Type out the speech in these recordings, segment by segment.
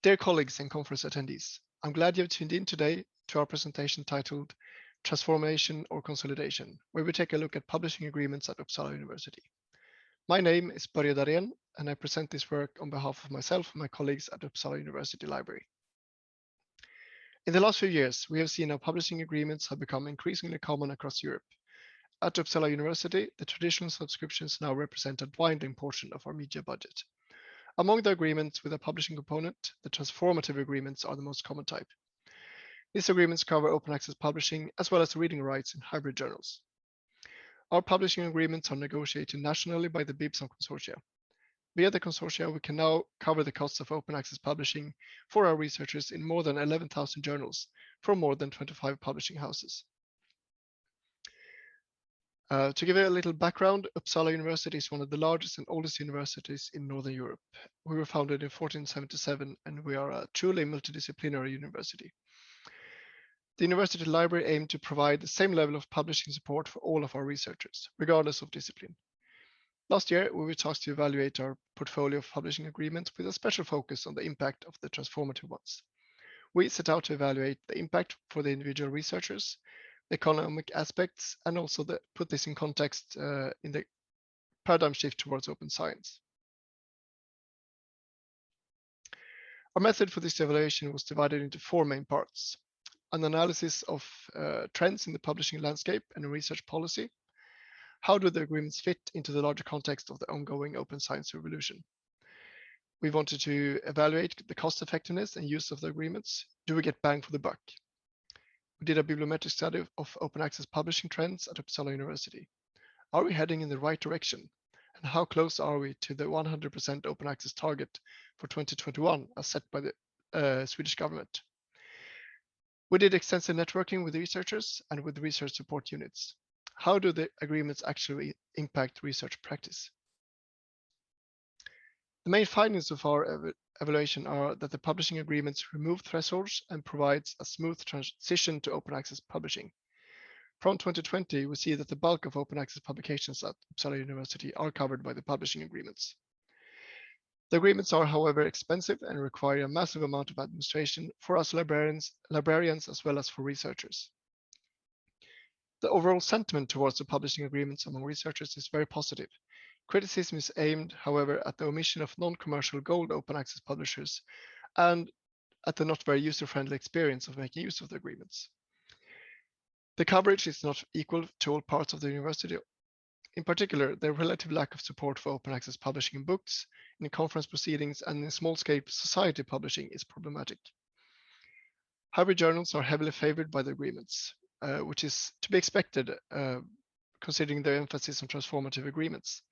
Dear colleagues and conference attendees, I'm glad you've tuned in today to our presentation titled Transformation or Consolidation, where we take a look at publishing agreements at Uppsala University. My name is Börje Darén, and I present this work on behalf of myself and my colleagues at Uppsala University Library. In the last few years, we have seen how publishing agreements have become increasingly common across Europe. At Uppsala University, the traditional subscriptions now represent a dwindling portion of our media budget. Among the agreements with a publishing component, the transformative agreements are the most common type. These agreements cover open access publishing as well as reading rights in hybrid journals. Our publishing agreements are negotiated nationally by the Bibsam consortia. Via the consortia, we can now cover the costs of open access publishing for our researchers in more than 11,000 journals from more than 25 publishing houses. To give you a little background, Uppsala University is one of the largest and oldest universities in Northern Europe. We were founded in 1477, and we are a truly multidisciplinary university. The university library aimed to provide the same level of publishing support for all of our researchers, regardless of discipline. Last year, we were tasked to evaluate our portfolio of publishing agreements with a special focus on the impact of the transformative ones. We set out to evaluate the impact for the individual researchers, the economic aspects, and also put this in context in the paradigm shift towards open science. Our method for this evaluation was divided into four main parts: an analysis of trends in the publishing landscape and research policy. How do the agreements fit into the larger context of the ongoing open science revolution? We wanted to evaluate the cost effectiveness and use of the agreements. Do we get bang for the buck? We did a bibliometric study of open access publishing trends at Uppsala University. Are we heading in the right direction? And how close are we to the 100% open access target for 2021 as set by the Swedish government? We did extensive networking with researchers and with research support units. How do the agreements actually impact research practice? The main findings of our evaluation are that the publishing agreements remove thresholds and provides a smooth transition to open access publishing. From 2020, we see that the bulk of open access publications at Uppsala University are covered by the publishing agreements. The agreements are, however, expensive and require a massive amount of administration for us librarians as well as for researchers. The overall sentiment towards the publishing agreements among researchers is very positive. Criticism is aimed, however, at the omission of non-commercial gold open access publishers and at the not very user-friendly experience of making use of the agreements. The coverage is not equal to all parts of the university. In particular, the relative lack of support for open access publishing in books, in conference proceedings, and in small-scale society publishing is problematic. Hybrid journals are heavily favored by the agreements, which is to be expected considering their emphasis on transformative agreements.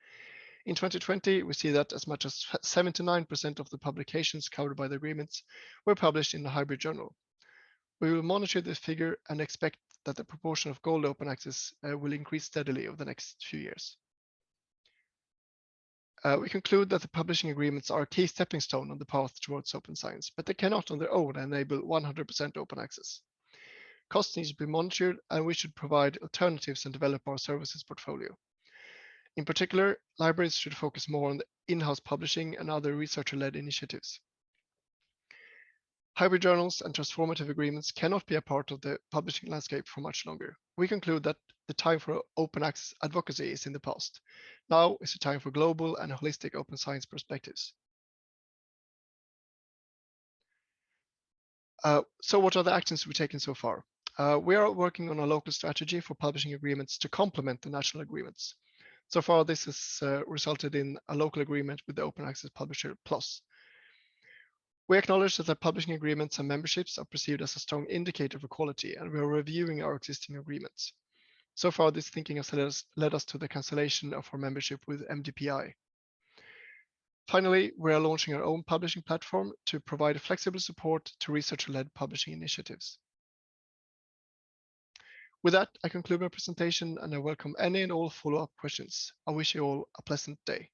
In 2020, we see that as much as 79% of the publications covered by the agreements were published in a hybrid journal. We will monitor this figure and expect that the proportion of gold open access will increase steadily over the next few years. We conclude that the publishing agreements are a key stepping stone on the path towards open science, but they cannot on their own enable 100% open access. Costs need to be monitored, and we should provide alternatives and develop our services portfolio. In particular, libraries should focus more on the in-house publishing and other researcher-led initiatives. Hybrid journals and transformative agreements cannot be a part of the publishing landscape for much longer. We conclude that the time for open access advocacy is in the past. Now is the time for global and holistic open science perspectives. So what are the actions we've taken so far? We are working on a local strategy for publishing agreements to complement the national agreements. So far, this has resulted in a local agreement with the open access publisher PLOS. We acknowledge that the publishing agreements and memberships are perceived as a strong indicator for quality, and we are reviewing our existing agreements. So far, this thinking has led us to the cancellation of our membership with MDPI. Finally, we are launching our own publishing platform to provide flexible support to researcher-led publishing initiatives. With that, I conclude my presentation and I welcome any and all follow-up questions. I wish you all a pleasant day.